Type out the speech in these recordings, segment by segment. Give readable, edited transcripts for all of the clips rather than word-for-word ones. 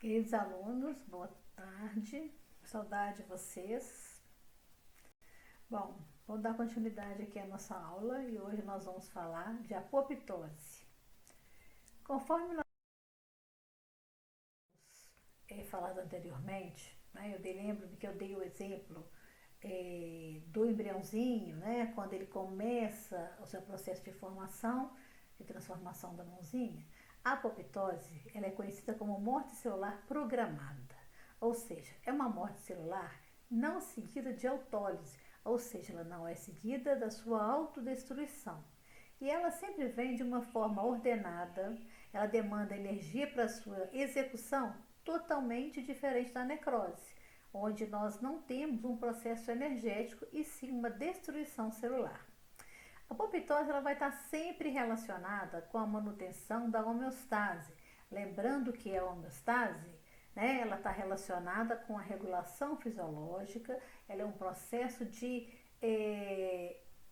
Queridos alunos, boa tarde, saudade de vocês. Bom, vou dar continuidade aqui à nossa aula e hoje nós vamos falar de apoptose. Conforme nós falado anteriormente, né, lembro que eu dei o exemplo do embriãozinho, né, quando ele começa o seu processo de formação, de transformação da mãozinha. A apoptose ela é conhecida como morte celular programada, ou seja, é uma morte celular não seguida de autólise, ou seja, ela não é seguida da sua autodestruição. E ela sempre vem de uma forma ordenada, ela demanda energia para sua execução totalmente diferente da necrose, onde nós não temos um processo energético e sim uma destruição celular. A apoptose ela vai estar sempre relacionada com a manutenção da homeostase. Lembrando que a homeostase, né, ela está relacionada com a regulação fisiológica, ela é um processo de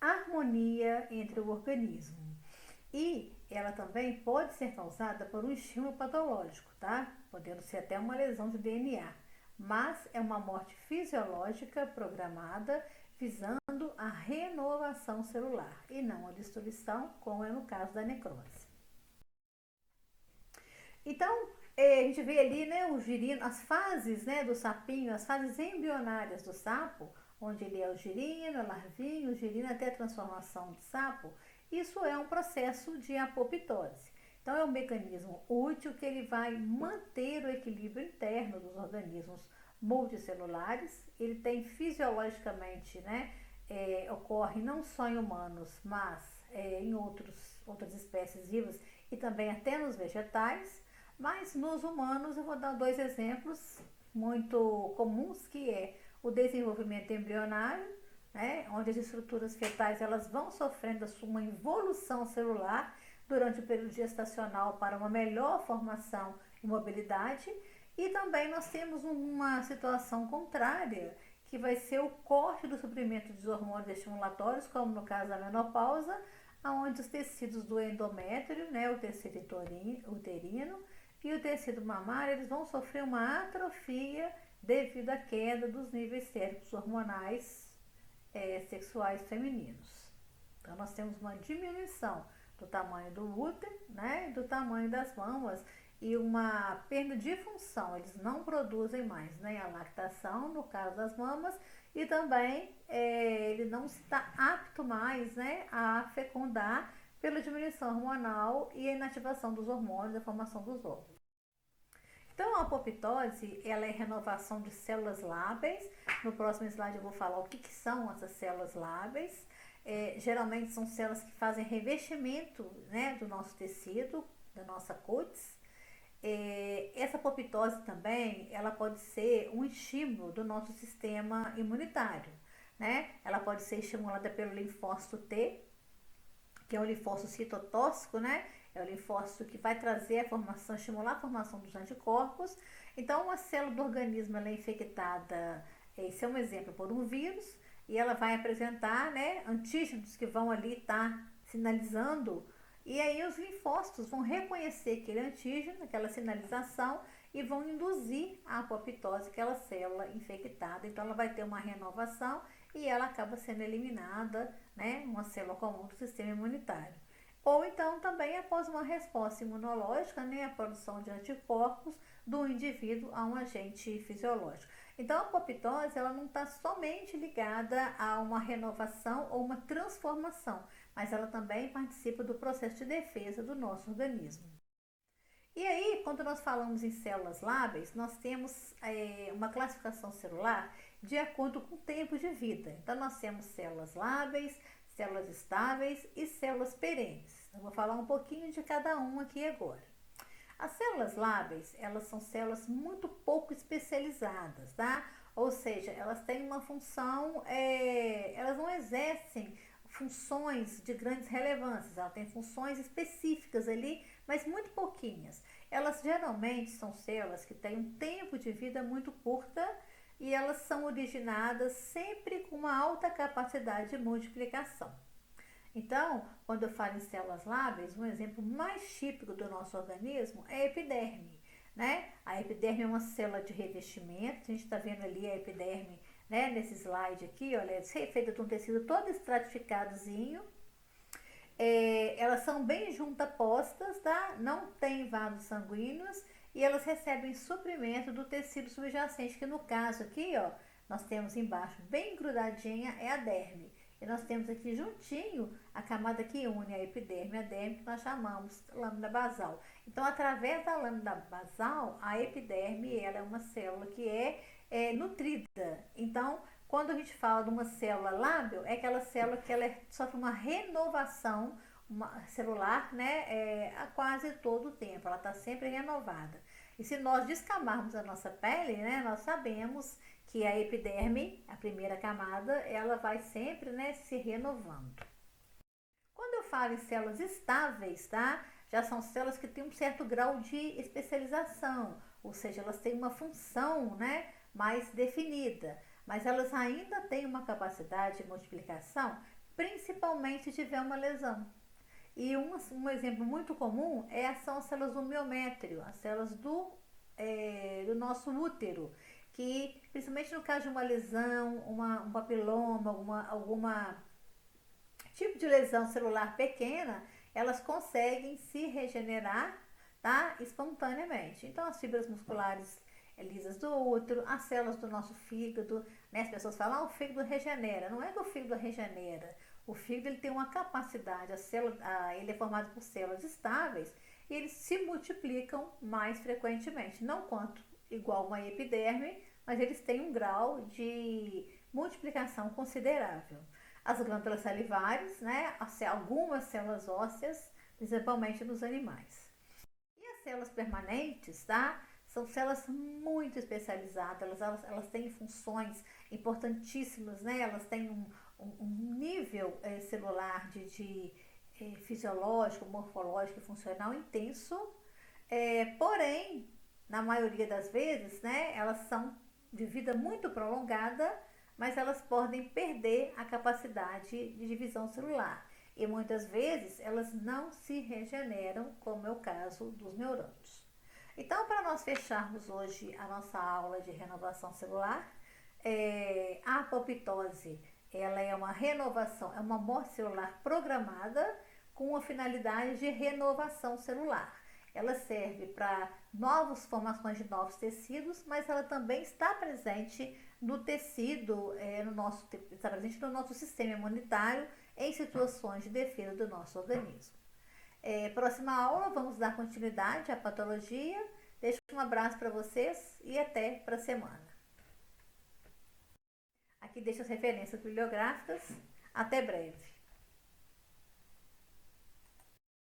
harmonia entre o organismo. E ela também pode ser causada por um estímulo patológico, tá? Podendo ser até uma lesão de DNA. Mas é uma morte fisiológica programada visando a renovação celular e não a destruição, como é no caso da necrose. Então, a gente vê ali, né, o girino, as fases, né, do sapinho, as fases embrionárias do sapo, onde ele é o girino, a larvinha, o girino até a transformação de sapo. Isso é um processo de apoptose. Então, é um mecanismo útil que ele vai manter o equilíbrio interno dos organismos multicelulares. Ele tem fisiologicamente, né, ocorre não só em humanos, mas em outras espécies vivas e também até nos vegetais. Mas nos humanos eu vou dar dois exemplos muito comuns, que é o desenvolvimento embrionário, né, onde as estruturas fetais elas vão sofrendo uma evolução celular durante o período gestacional para uma melhor formação e mobilidade. E também nós temos uma situação contrária, que vai ser o corte do suprimento dos hormônios estimulatórios, como no caso da menopausa, onde os tecidos do endométrio, né, o tecido uterino e o tecido mamário, eles vão sofrer uma atrofia devido à queda dos níveis séricos hormonais sexuais femininos. Então, nós temos uma diminuição do tamanho do útero, né, do tamanho das mamas e uma perda de função. Eles não produzem mais, né, a lactação, no caso das mamas, e também ele não está apto mais, né, a fecundar pela diminuição hormonal e a inativação dos hormônios, a formação dos óvulos. Então, a apoptose, ela é renovação de células lábeis. No próximo slide eu vou falar o que são essas células lábeis. Geralmente são células que fazem revestimento, né, do nosso tecido, da nossa cutis. Essa apoptose também, ela pode ser um estímulo do nosso sistema imunitário, né? Ela pode ser estimulada pelo linfócito T, que é o linfócito citotóxico, né? É o linfócito que vai trazer a formação, estimular a formação dos anticorpos. Então, uma célula do organismo ela é infectada, esse é um exemplo, por um vírus, e ela vai apresentar, né, antígenos que vão ali estar sinalizando, e aí os linfócitos vão reconhecer aquele antígeno, aquela sinalização, e vão induzir a apoptose, aquela célula infectada. Então, ela vai ter uma renovação e ela acaba sendo eliminada, né, uma célula comum do sistema imunitário. Ou então também após uma resposta imunológica, né, a produção de anticorpos do indivíduo a um agente fisiológico. Então, a apoptose ela não está somente ligada a uma renovação ou uma transformação, mas ela também participa do processo de defesa do nosso organismo. E aí, quando nós falamos em células lábeis, nós temos uma classificação celular de acordo com o tempo de vida. Então, nós temos células lábeis, células estáveis e células perenes. Eu vou falar um pouquinho de cada um aqui agora. As células lábeis, elas são células muito pouco especializadas, tá? Ou seja, elas têm uma função, elas não exercem funções de grandes relevâncias, elas têm funções específicas ali, mas muito pouquinhas. Elas geralmente são células que têm um tempo de vida muito curta e elas são originadas sempre com uma alta capacidade de multiplicação. Então, quando eu falo em células lábeis, um exemplo mais típico do nosso organismo é a epiderme. né? A epiderme é uma célula de revestimento, a gente está vendo ali a epiderme, né, nesse slide aqui, olha, é feita de um tecido todo estratificadozinho. Elas são bem juntapostas, tá? Não tem vasos sanguíneos e elas recebem suprimento do tecido subjacente, que no caso aqui, ó, nós temos embaixo, bem grudadinha, é a derme. E nós temos aqui juntinho a camada que une a epiderme e a derme, que nós chamamos lâmina basal. Então, através da lâmina basal, a epiderme, ela é uma célula que é nutrida. Então, quando a gente fala de uma célula lábil, é aquela célula que ela sofre uma renovação celular, né, a quase todo o tempo, ela está sempre renovada. E se nós descamarmos a nossa pele, né, nós sabemos que a epiderme, a primeira camada, ela vai sempre, né, se renovando. Quando eu falo em células estáveis, tá, já são células que têm um certo grau de especialização, ou seja, elas têm uma função, né, mais definida, mas elas ainda têm uma capacidade de multiplicação, principalmente se tiver uma lesão. E um exemplo muito comum são as células do miométrio, as células do nosso útero, que principalmente no caso de uma lesão, um papiloma, alguma tipo de lesão celular pequena, elas conseguem se regenerar, tá, espontaneamente. Então, as fibras musculares lisas do útero, as células do nosso fígado, né? As pessoas falam, o fígado regenera. Não é que o fígado regenera. O fígado ele tem uma capacidade, ele é formado por células estáveis e eles se multiplicam mais frequentemente. Não quanto igual uma epiderme, mas eles têm um grau de multiplicação considerável. As glândulas salivares, né? Algumas células ósseas, principalmente nos animais. E as células permanentes, tá? São células muito especializadas, elas têm funções importantíssimas, né? Elas têm um nível celular de fisiológico, morfológico e funcional intenso, porém, na maioria das vezes, né, elas são de vida muito prolongada, mas elas podem perder a capacidade de divisão celular. E muitas vezes elas não se regeneram, como é o caso dos neurônios. Então, para nós fecharmos hoje a nossa aula de renovação celular, a apoptose, ela é uma renovação, é uma morte celular programada com a finalidade de renovação celular. Ela serve para novas formações de novos tecidos, mas ela também está presente no tecido, está presente no nosso sistema imunitário em situações de defesa do nosso organismo. Próxima aula, vamos dar continuidade à patologia. Deixo um abraço para vocês e até para a semana. Aqui deixo as referências bibliográficas. Até breve.